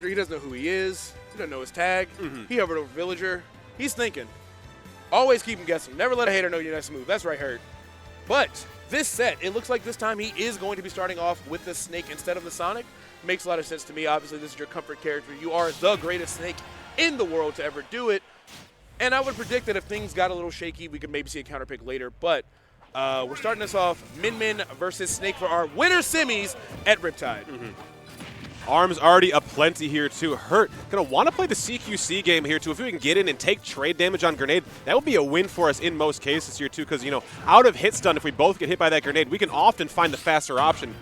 He doesn't know who he is. He doesn't know his tag. He hovered over Villager. He's thinking. Always keep him guessing. Never let a hater know your next move. That's right, Hurt. But this set, it looks like this time he is going to be starting off with the Snake instead of the Sonic. Makes a lot of sense to me. Obviously, this is your comfort character. You are the greatest Snake in the world to ever do it. And I would predict that if things got a little shaky, we could maybe see a counter pick later. But we're starting this off Min Min versus Snake for our winter semis at Riptide. Arms already aplenty here, too. Hurt going to want to play the CQC game here, too. If we can get in and take trade damage on Grenade, that would be a win for us in most cases here, too, because, you know, out of hit stun, if we both get hit by that Grenade, we can often find the faster option.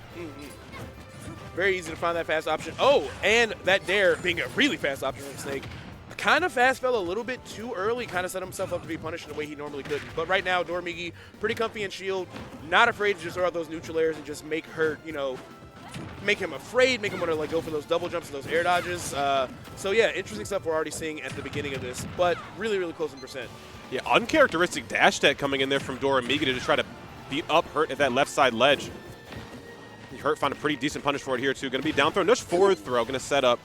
Very easy to find that fast option. Oh, and that Dare being a really fast option from Snake. Kind of fast fell a little bit too early, kind of set himself up to be punished in a way he normally couldn't. But right now, Doramigi, pretty comfy in shield, not afraid to just throw out those neutral airs and just make Hurt, you know, make him afraid, make him want to like go for those double jumps and those air dodges. So yeah, interesting stuff we're already seeing at the beginning of this, but really, really close in percent. Yeah, uncharacteristic dash tech coming in there from Doramigi to just try to beat up Hurt at that left side ledge. Hurt found a pretty decent punish for it here too. Going to be down throw, no forward throw, going to set up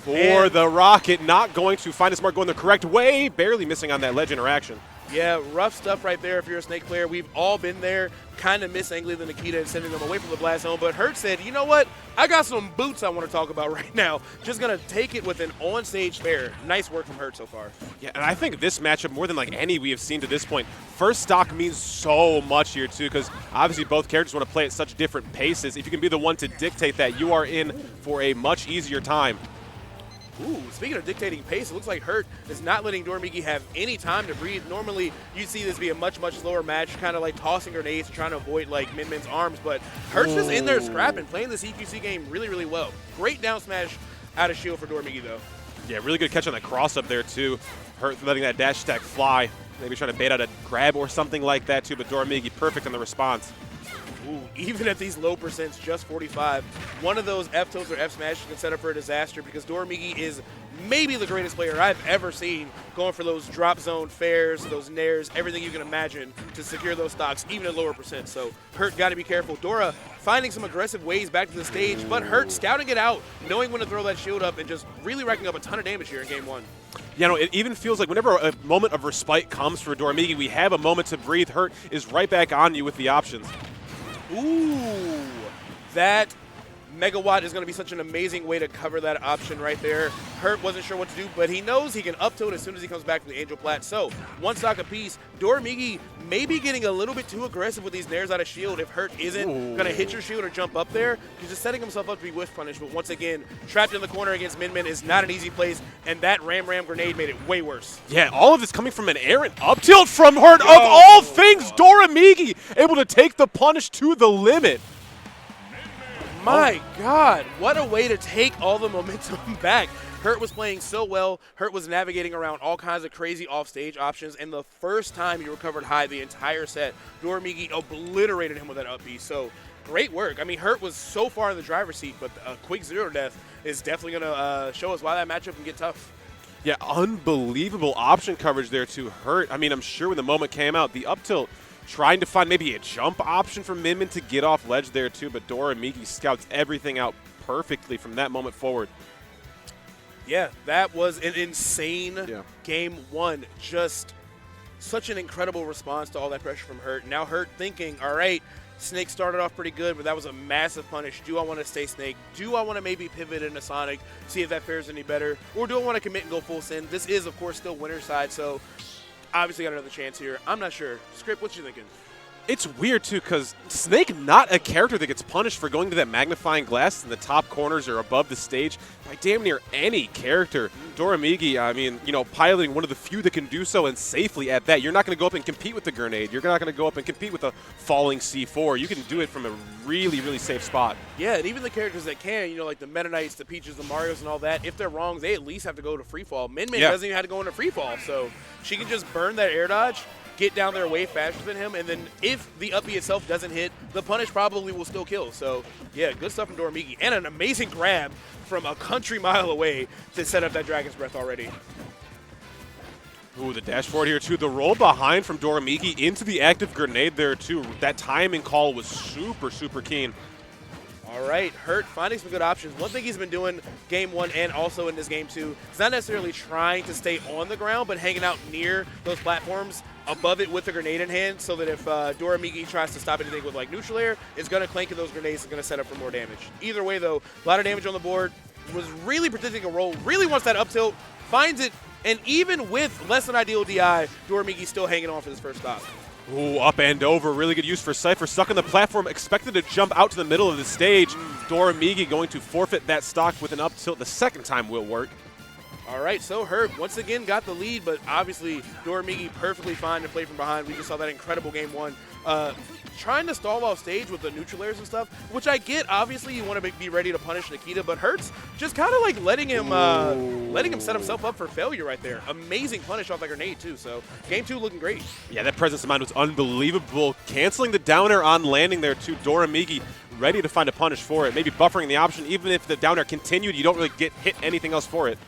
for the rocket. Not going to find his mark going the correct way, barely missing on that ledge interaction. Yeah, rough stuff right there if you're a Snake player. We've all been there, kind of misangling the Nikita and sending them away from the blast zone. But Hurt said, you know what? I got some boots I want to talk about right now. Just going to take it with an on-stage fair. Nice work from Hurt so far. Yeah, and I think this matchup, more than like any we have seen to this point, first stock means so much here too, because obviously both characters want to play at such different paces. If you can be the one to dictate that, you are in for a much easier time. Ooh, speaking of dictating pace, it looks like Hurt is not letting Doramigi have any time to breathe. Normally, you'd see this be a much, much slower match, kind of like tossing grenades, trying to avoid like Min Min's arms, but Hurt's just in there scrapping, playing the CQC game really, really well. Great down smash out of shield for Doramigi, though. Yeah, really good catch on that cross up there, too. Hurt letting that dash attack fly. Maybe trying to bait out a grab or something like that, too, but Doramigi perfect on the response. Ooh, even at these low percents, just 45, one of those F-tilts or F-smashes can set up for a disaster because Doramigi is maybe the greatest player I've ever seen going for those drop zone fairs, those nairs, everything you can imagine to secure those stocks, even at lower percent. So Hurt got to be careful. Dora finding some aggressive ways back to the stage, but Hurt scouting it out, knowing when to throw that shield up, and just really racking up a ton of damage here in game one. You know, it even feels like whenever a moment of respite comes for Doramigi, we have a moment to breathe. Hurt is right back on you with the options. Ooh, that Megawatt is going to be such an amazing way to cover that option right there. Hurt wasn't sure what to do, but he knows he can up tilt as soon as he comes back from the Angel Plat. So, one stock apiece. Doramigi may be getting a little bit too aggressive with these nairs out of shield if Hurt isn't going to hit your shield or jump up there. He's just setting himself up to be whiff punished, but once again, trapped in the corner against Min Min is not an easy place, and that Ram grenade made it way worse. Yeah, all of this coming from an errant up tilt from Hurt. Of all things, Doramigi able to take the punish to the limit. My God, what a way to take all the momentum back. Hurt was playing so well. Hurt was navigating around all kinds of crazy offstage options, and the first time he recovered high the entire set, Doramigi obliterated him with that up B. So great work. I mean, Hurt was so far in the driver's seat, but a quick 0-death is definitely going to show us why that matchup can get tough. Yeah, unbelievable option coverage there to Hurt. I mean, I'm sure when the moment came out, the up tilt, trying to find maybe a jump option for Min Min to get off ledge there too, but Doramigi scouts everything out perfectly from that moment forward. Yeah, that was an insane game one. Just such an incredible response to all that pressure from Hurt. Now Hurt thinking, all right, Snake started off pretty good, but that was a massive punish. Do I want to stay Snake? Do I want to maybe pivot into Sonic, see if that fares any better? Or do I want to commit and go full send? This is, of course, still winner's side, so obviously got another chance here. I'm not sure. Script, what you thinking? It's weird, too, because Snake not a character that gets punished for going to that magnifying glass in the top corners or above the stage by damn near any character. Doramigi, I mean, you know, piloting one of the few that can do so and safely at that. You're not going to go up and compete with the grenade. You're not going to go up and compete with a falling C4. You can do it from a really, really safe spot. Yeah, and even the characters that can, you know, like the Meta Knights, the Peaches, the Marios, and all that, if they're wrong, they at least have to go to free fall. Min Min doesn't even have to go into free fall, so she can just burn that air dodge, get down there way faster than him, and then if the up B itself doesn't hit, the punish probably will still kill. So, yeah, good stuff from Doramigi. And an amazing grab from a country mile away to set up that Dragon's Breath already. Ooh, the dash forward here, too. The roll behind from Doramigi into the active grenade there, too. That timing call was super, super keen. All All right, Hurt finding some good options. One thing he's been doing game 1 and also in this game 2 is not necessarily trying to stay on the ground, but hanging out near those platforms above it with a grenade in hand so that if Doramigi tries to stop anything with like neutral air, it's going to clank in those grenades and going to set up for more damage. Either way, though, a lot of damage on the board. Was really predicting a roll, really wants that up tilt, finds it, and even with less than ideal DI, Doramigi's still hanging on for this first stop. Ooh, up and over. Really good use for Cypher. Stuck on the platform, expected to jump out to the middle of the stage. Doramigi going to forfeit that stock with an up tilt. The second time will work. All right, so Hurt once again got the lead, but obviously Doramigi perfectly fine to play from behind. We just saw that incredible game 1. Trying to stall off stage with the neutral airs and stuff, which I get. Obviously, you want to be ready to punish Nikita, but Hurt's just kind of like letting him set himself up for failure right there. Amazing punish off that grenade too. So game 2 looking great. Yeah, that presence of mind was unbelievable. Canceling the down air on landing there to Doramigi, ready to find a punish for it. Maybe buffering the option. Even if the down air continued, you don't really get hit anything else for it.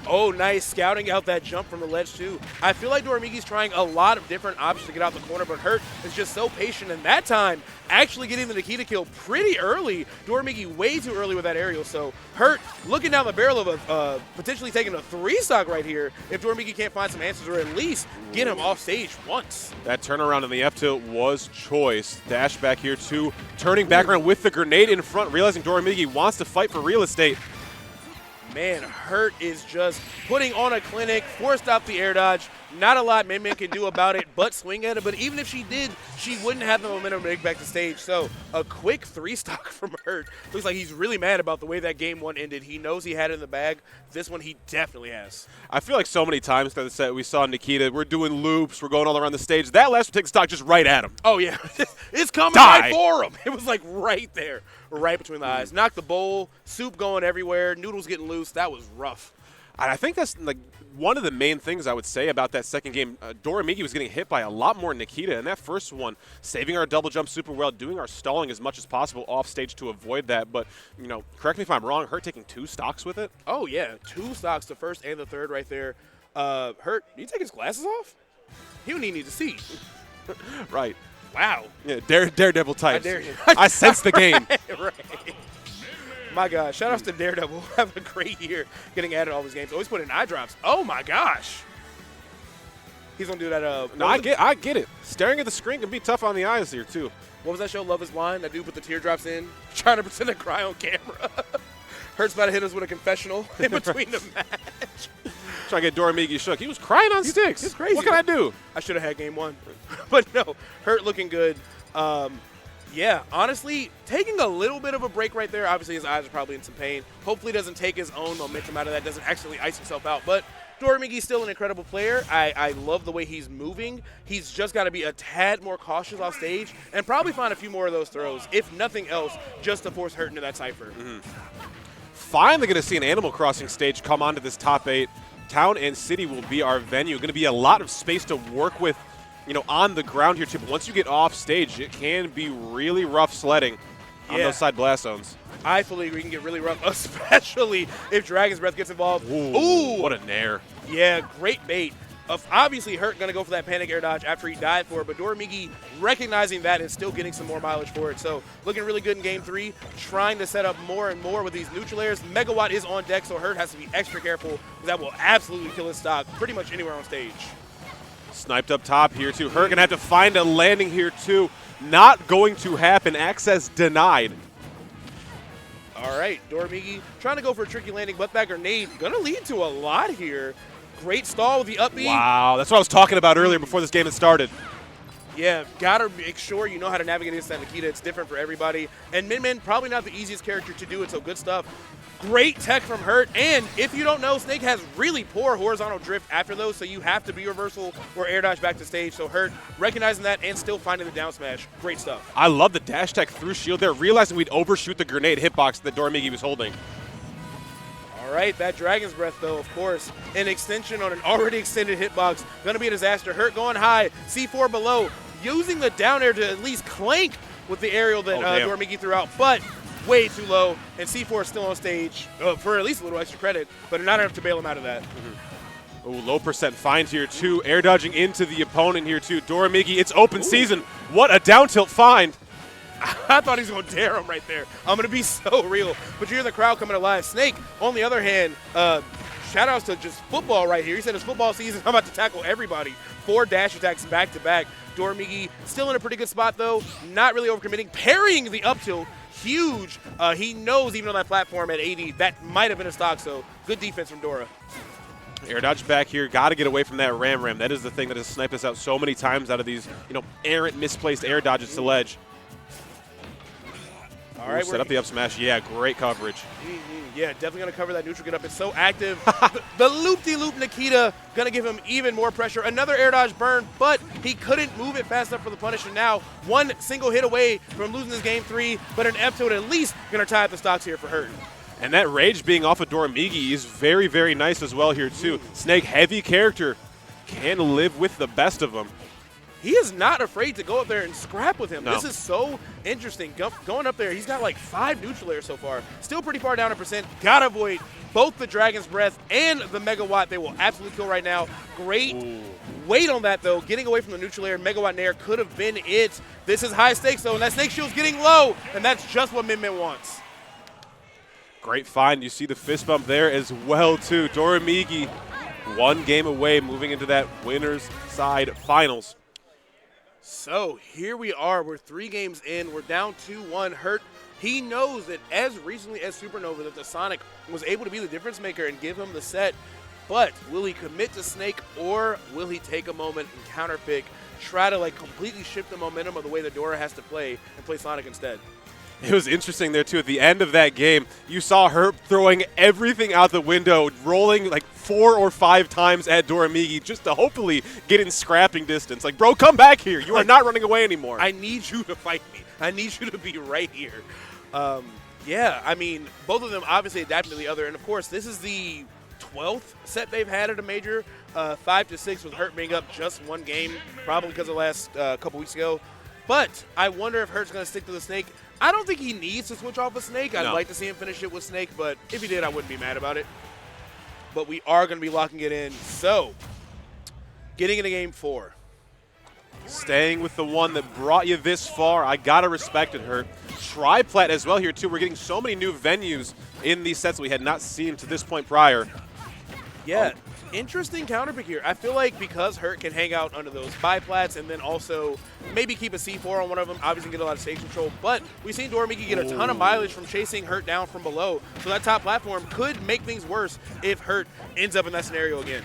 Oh, nice. Scouting out that jump from the ledge, too. I feel like Doramigi's trying a lot of different options to get out the corner, but Hurt is just so patient. And that time, actually getting the Nikita kill pretty early. Doramigi way too early with that aerial. So Hurt looking down the barrel of potentially taking a 3-stock right here if Doramigi can't find some answers or at least get him off stage once. That turnaround in the F-tilt was choice. Dash back here, too. Turning back around with the grenade in front, realizing Doramigi wants to fight for real estate. Man, Hurt is just putting on a clinic, forced out the air dodge. Not a lot Min Min can do about it but swing at it. But even if she did, she wouldn't have the momentum to make back to stage. So a quick 3-stock from Hurt. Looks like he's really mad about the way that game 1 ended. He knows he had it in the bag. This one he definitely has. I feel like so many times through the set we saw Nikita, we're doing loops, we're going all around the stage. That last one takes stock just right at him. Oh, yeah. It's coming right for him. It was like right there, right between the eyes. Knocked the bowl, soup going everywhere, noodles getting loose. That was rough. And I think that's like one of the main things I would say about that second game. Doramigi was getting hit by a lot more Nikita. And that first one, saving our double jump super well, doing our stalling as much as possible off stage to avoid that. But, you know, correct me if I'm wrong, Hurt taking 2 stocks with it? Oh, yeah. 2 stocks, the first and the third right there. Hurt, did he take his glasses off? He don't even need to see. Right. Wow. Yeah, Daredevil types. I dare you. I sense the game. Right. My gosh, shout outs to Daredevil. Have a great year getting added to all these games. Always put in eye drops. Oh my gosh. He's gonna do that. No, I get it. Staring at the screen can be tough on the eyes here too. What was that show? Love Is Blind. That dude put the teardrops in, trying to pretend to cry on camera. Hurt's about to hit us with a confessional in between the match. Trying to get Doramigi shook. He was crying on sticks. He's crazy. What can I do? I should have had game 1, but no. Hurt looking good. Yeah, honestly, taking a little bit of a break right there. Obviously, his eyes are probably in some pain. Hopefully doesn't take his own momentum out of that, doesn't actually ice himself out. But Doramigi's still an incredible player. I love the way he's moving. He's just got to be a tad more cautious off stage and probably find a few more of those throws, if nothing else, just to force Hurt into that Cypher. Finally going to see an Animal Crossing stage come onto this top 8. Town and City will be our venue. Going to be a lot of space to work with, you know, on the ground here too. But once you get off stage, it can be really rough sledding on those side blast zones. I fully agree. It can get really rough, especially if Dragon's Breath gets involved. Ooh, what a nair. Yeah, great bait. Obviously, Hurt going to go for that panic air dodge after he died for it, but Doramigi recognizing that and still getting some more mileage for it. So looking really good in game 3, trying to set up more and more with these neutral airs. Megawatt is on deck, so Hurt has to be extra careful. That will absolutely kill his stock pretty much anywhere on stage. Sniped up top here too. Hurt going to have to find a landing here too. Not going to happen. Access denied. All right, Doramigi trying to go for a tricky landing, but that grenade going to lead to a lot here. Great stall with the up B. Wow, that's what I was talking about earlier before this game had started. Yeah, gotta make sure you know how to navigate against that Nikita. It's different for everybody. And Min Min, probably not the easiest character to do it, so good stuff. Great tech from Hurt. And if you don't know, Snake has really poor horizontal drift after those, so you have to be reversal or air dodge back to stage. So Hurt recognizing that and still finding the down smash. Great stuff. I love the dash tech through shield there, realizing we'd overshoot the grenade hitbox that Doramigi was holding. All right, that Dragon's Breath, though, of course, an extension on an already extended hitbox. Going to be a disaster. Hurt going high, C4 below, using the down air to at least clank with the aerial that Doramigi threw out, but way too low, and C4 is still on stage for at least a little extra credit, but not enough to bail him out of that. Oh, low percent find here, too. Air dodging into the opponent here, too. Doramigi, it's open season. What a down tilt find. I thought he was going to dare him right there. I'm going to be so real. But you hear the crowd coming alive. Snake, on the other hand, shout outs to just football right here. He said it's football season. I'm about to tackle everybody. 4 dash attacks back to back. Doramigi still in a pretty good spot though. Not really overcommitting. Parrying the up tilt. Huge. He knows even on that platform at 80, that might have been a stock, so good defense from Dora. Air dodge back here. Got to get away from that ram. That is the thing that has sniped us out so many times out of these, errant, misplaced air dodges to ledge. All right, set up the up smash. Yeah, great coverage. Yeah, definitely going to cover that neutral get up. It's so active. the loop-de-loop Nikita going to give him even more pressure. Another air dodge burn, but he couldn't move it fast enough for the punish. And now one single hit away from losing this game 3, but an F-tilt at least going to tie up the stocks here for Hurt. And that rage being off of Doramigi is very, very nice as well here too. Snake, heavy character, can live with the best of them. He is not afraid to go up there and scrap with him. No. This is so interesting. Going up there, he's got like 5 neutral airs so far. Still pretty far down in percent. Gotta avoid both the Dragon's Breath and the Megawatt. They will absolutely kill right now. Great weight on that though. Getting away from the neutral air, Megawatt Nair could have been it. This is high stakes though, and that Snake Shield's getting low, and that's just what Min Min wants. Great find. You see the fist bump there as well too. Doramigi, 1 game away, moving into that winner's side finals. So here we are. We're 3 games in. We're down 2-1. Hurt. He knows that as recently as Supernova that the Sonic was able to be the difference maker and give him the set. But will he commit to Snake, or will he take a moment and counterpick, try to completely shift the momentum of the way that Dora has to play and play Sonic instead? It was interesting there, too. At the end of that game, you saw Herb throwing everything out the window, rolling 4 or 5 times at Doramigi just to hopefully get in scrapping distance. Bro, come back here. You are not running away anymore. I need you to fight me. I need you to be right here. Yeah, I mean, both of them obviously adapting to the other. And, of course, this is the 12th set they've had at a major. 5-6 with Hurt being up just 1 game, probably because of last couple weeks ago. But I wonder if Hurt's going to stick to the Snake. I don't think he needs to switch off a Snake. I'd like to see him finish it with Snake, but if he did, I wouldn't be mad about it. But we are going to be locking it in. So, getting into game 4. Staying with the one that brought you this far. I got to respect it, Hurt. Triplat as well here, too. We're getting so many new venues in these sets we had not seen to this point prior. Yeah, interesting counterpick here. I feel like because Hurt can hang out under those biplats and then also maybe keep a C4 on one of them, obviously get a lot of stage control, but we've seen Doramigi get a ton of mileage from chasing Hurt down from below, so that top platform could make things worse if Hurt ends up in that scenario again.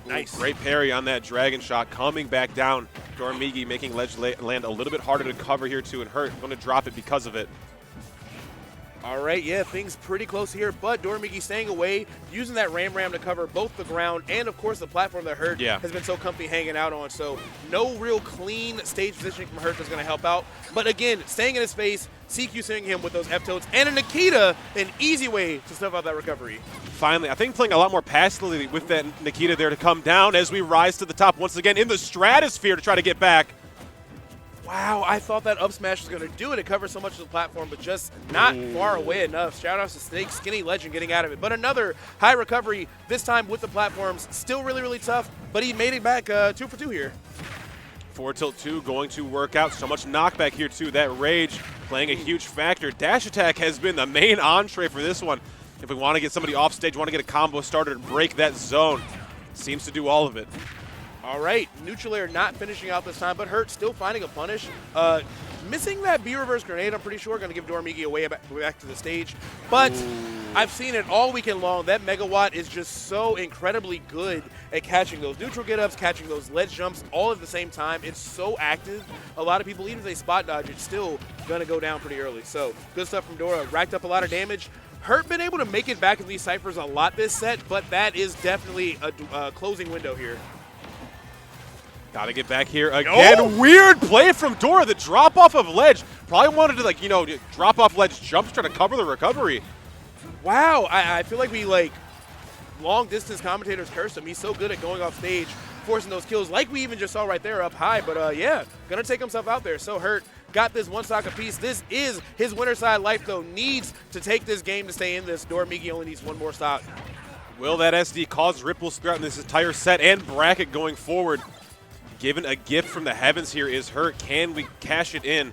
Nice. Great parry on that dragon shot, coming back down. Doramigi making ledge land a little bit harder to cover here too, and Hurt going to drop it because of it. All right, yeah, things pretty close here, but Doramigi staying away, using that ram to cover both the ground and, of course, the platform that Hurt has been so comfy hanging out on. So no real clean stage positioning from Hurt that's going to help out. But, again, staying in his face, CQing him with those F-tilts, and a Nikita, an easy way to snuff out that recovery. Finally, I think playing a lot more passively with that Nikita there to come down as we rise to the top once again in the stratosphere to try to get back. Wow, I thought that up smash was going to do it. It covers so much of the platform, but just not far away enough. Shout out to Snake, Skinny Legend getting out of it. But another high recovery, this time with the platforms. Still really, really tough, but he made it back 2 for 2 here. 4 tilt 2 going to work out. So much knockback here too. That rage playing a huge factor. Dash attack has been the main entree for this one. If we want to get somebody off stage, want to get a combo started and break that zone, seems to do all of it. All right, neutral air not finishing out this time, but Hurt still finding a punish. Missing that B-reverse grenade, I'm pretty sure, going to give Doramigi away back to the stage. But I've seen it all weekend long. That Megawatt is just so incredibly good at catching those neutral get-ups, catching those ledge jumps all at the same time. It's so active. A lot of people, even if they spot dodge, it's still going to go down pretty early. So good stuff from Dora. Racked up a lot of damage. Hurt been able to make it back in these ciphers a lot this set, but that is definitely a closing window here. Got to get back here again. Oh! Weird play from Dora. The drop off of ledge. Probably wanted to, drop off ledge jumps, trying to cover the recovery. Wow. I feel like we, long distance commentators cursed him. He's so good at going off stage, forcing those kills, like we even just saw right there up high. But, yeah, going to take himself out there. So Hurt got this 1 stock apiece. This is his winner side life, though. Needs to take this game to stay in this. Doramigi only needs 1 more stock. Will that SD cause ripples throughout this entire set and bracket going forward? Given a gift from the heavens here is Hurt. Can we cash it in?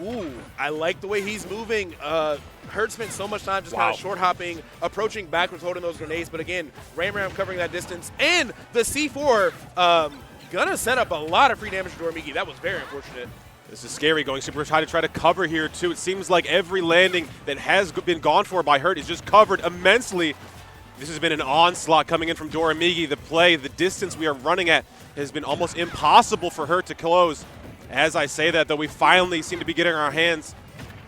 Ooh, I like the way he's moving. Hurt spent so much time just kind of short hopping, approaching backwards, holding those grenades. But again, Ram covering that distance. And the C4 gonna set up a lot of free damage to Doramigi. That was very unfortunate. This is scary going super high to try to cover here too. It seems like every landing that has been gone for by Hurt is just covered immensely. This has been an onslaught coming in from Doramigi. The play, the distance we are running at has been almost impossible for Hurt to close. As I say that, though, we finally seem to be getting our hands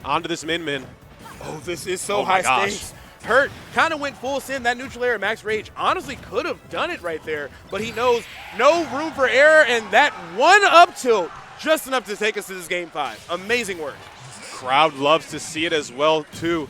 onto this min-min. Oh, this is so high stakes. Hurt kind of went full send. That neutral air max rage honestly could have done it right there, but he knows no room for error, and that one up tilt just enough to take us to this game 5. Amazing work. Crowd loves to see it as well, too.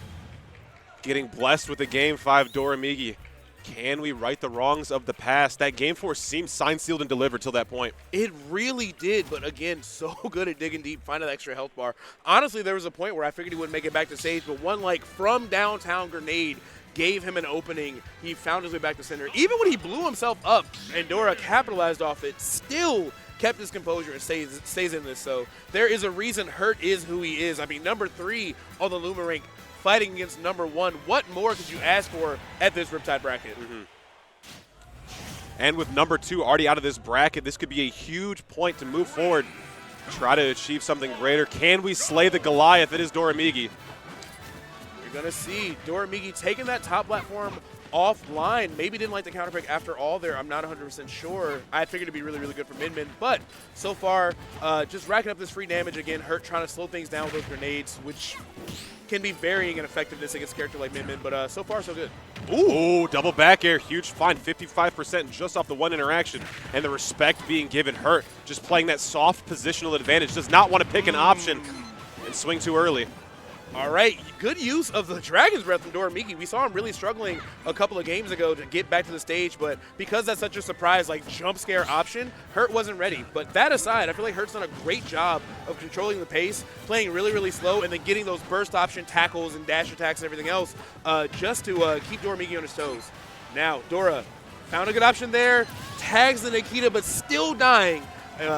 Getting blessed with the game 5 Doramigi. Can we right the wrongs of the past? That game 4 seemed signed, sealed, and delivered till that point. It really did, but again, so good at digging deep, finding that extra health bar. Honestly, there was a point where I figured he wouldn't make it back to stage, but one like from downtown grenade gave him an opening. He found his way back to center. Even when he blew himself up and Dora capitalized off it, still kept his composure and stays in this. So there is a reason Hurt is who he is. I mean, number 3 on the Luma rank, fighting against number 1. What more could you ask for at this Riptide bracket? And with number 2 already out of this bracket, this could be a huge point to move forward, try to achieve something greater. Can we slay the Goliath? It is Doramigi. You're going to see Doramigi taking that top platform offline. Maybe didn't like the counter pick after all there. I'm not 100% sure. I figured it'd be really, really good for Min, but so far, just racking up this free damage again. Hurt trying to slow things down with those grenades, which can be varying in effectiveness against a character like Min, but so far so good. Ooh, double back air, huge find, 55% just off the one interaction, and the respect being given. Hurt just playing that soft positional advantage, does not want to pick an option and swing too early. All right, good use of the Dragon's Breath from Doramigi. We saw him really struggling a couple of games ago to get back to the stage, but because that's such a surprise, like jump scare option, Hurt wasn't ready. But that aside, I feel like Hurt's done a great job of controlling the pace, playing really, really slow, and then getting those burst option tackles and dash attacks and everything else just to keep Doramigi on his toes. Now, Dora found a good option there, tags the Nikita, but still dying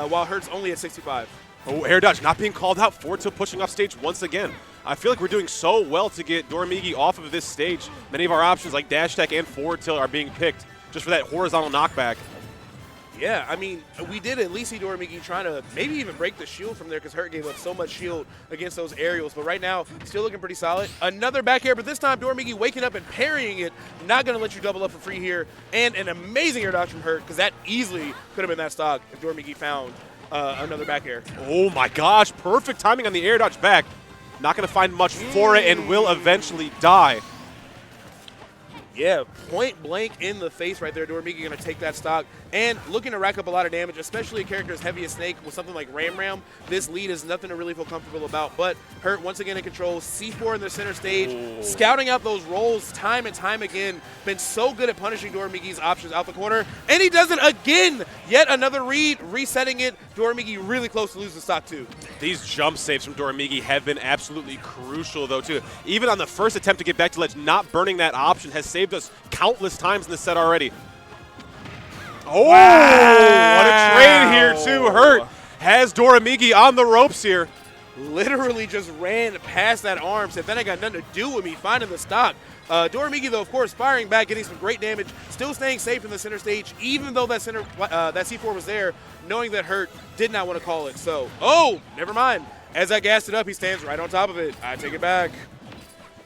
while Hurt's only at 65. Oh, air dodge not being called out. Forward tilt pushing off stage once again. I feel like we're doing so well to get Doramigi off of this stage. Many of our options like dash attack and forward tilt are being picked just for that horizontal knockback. Yeah, I mean, we did at least see Doramigi trying to maybe even break the shield from there because Hurt gave up so much shield against those aerials. But right now, still looking pretty solid. Another back air, but this time Doramigi waking up and parrying it. Not going to let you double up for free here. And an amazing air dodge from Hurt because that easily could have been that stock if Doramigi found another back air. Oh my gosh, perfect timing on the air dodge back. Not going to find much for it and will eventually die. Yeah, point blank in the face right there. Doramigi going to take that stock and looking to rack up a lot of damage, especially a character as heavy as Snake with something like Ram. This lead is nothing to really feel comfortable about, but Hurt once again in control. C4 in the center stage, scouting out those rolls time and time again. Been so good at punishing Doramigi's options out the corner, and he does it again. Yet another read, resetting it. Doramigi really close to losing stock too. These jump saves from Doramigi have been absolutely crucial though too. Even on the first attempt to get back to ledge, not burning that option has saved us countless times in this set already. Oh, wow. What a trade here too. Hurt has Doramigi on the ropes here. Literally just ran past that arm, said that ain't got nothing to do with me finding the stock. Doramigi, though, of course, firing back, getting some great damage, still staying safe in the center stage, even though that that C4 was there, knowing that Hurt did not want to call it. So, oh, never mind. As I gassed it up, he stands right on top of it. I take it back.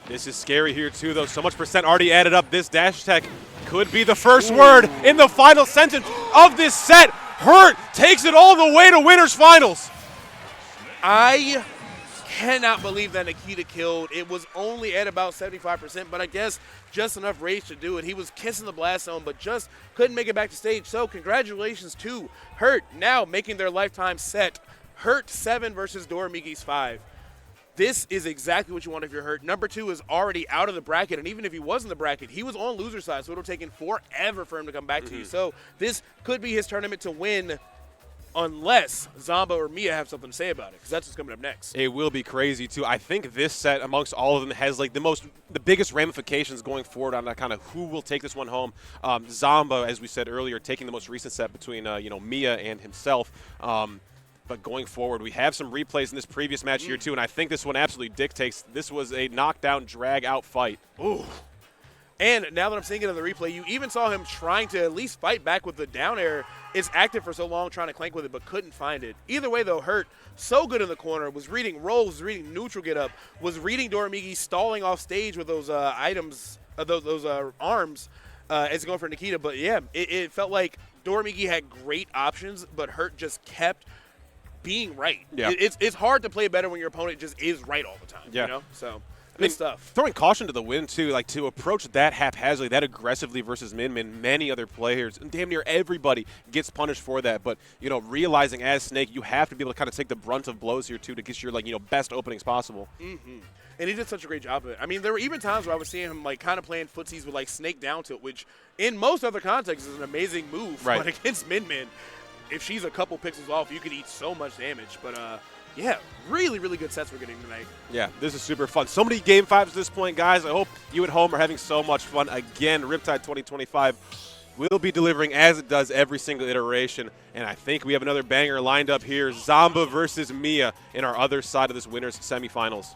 This is scary here, too, though. So much percent already added up. This dash attack could be the first word in the final sentence of this set. Hurt takes it all the way to winners finals. I cannot believe that Nikita killed. It was only at about 75%, but I guess just enough rage to do it. He was kissing the blast zone, but just couldn't make it back to stage. So congratulations to Hurt, now making their lifetime set. Hurt 7 versus Doramigi's 5. This is exactly what you want if you're Hurt. Number 2 is already out of the bracket, and even if he was in the bracket, he was on loser side, so it would have taken forever for him to come back to you. So this could be his tournament to win. unless Zamba or Mia have something to say about it, because that's what's coming up next. It will be crazy too. I think this set amongst all of them has like the biggest ramifications going forward on kind of who will take this one home. Zamba, as we said earlier, taking the most recent set between Mia and himself. But going forward, we have some replays in this previous match here too, and I think this one absolutely dictates. This was a knockdown, drag-out fight. Ooh. And now that I'm seeing it on the replay, you even saw him trying to at least fight back with the down air. It's active for so long, trying to clank with it, but couldn't find it. Either way, though, Hurt, so good in the corner, was reading rolls, was reading neutral get up, was reading Doramigi stalling off stage with those items, those arms as going for Nikita. But, yeah, it felt like Doramigi had great options, but Hurt just kept being right. Yeah. It's hard to play better when your opponent just is right all the time. Yeah. You know? So good stuff. Throwing caution to the wind, too, like to approach that haphazardly, that aggressively versus Min, many other players, and damn near everybody gets punished for that. But, realizing as Snake, you have to be able to kind of take the brunt of blows here, too, to get your, best openings possible. Mm-hmm. And he did such a great job of it. I mean, there were even times where I was seeing him, kind of playing footsies with, Snake down tilt, which in most other contexts is an amazing move. Right. But against Min, if she's a couple pixels off, you could eat so much damage. But, yeah, really, really good sets we're getting tonight. Yeah, this is super fun. So many Game 5s at this point, guys. I hope you at home are having so much fun. Again, Riptide 2025 will be delivering as it does every single iteration. And I think we have another banger lined up here. Zamba versus Mia in our other side of this winner's semifinals.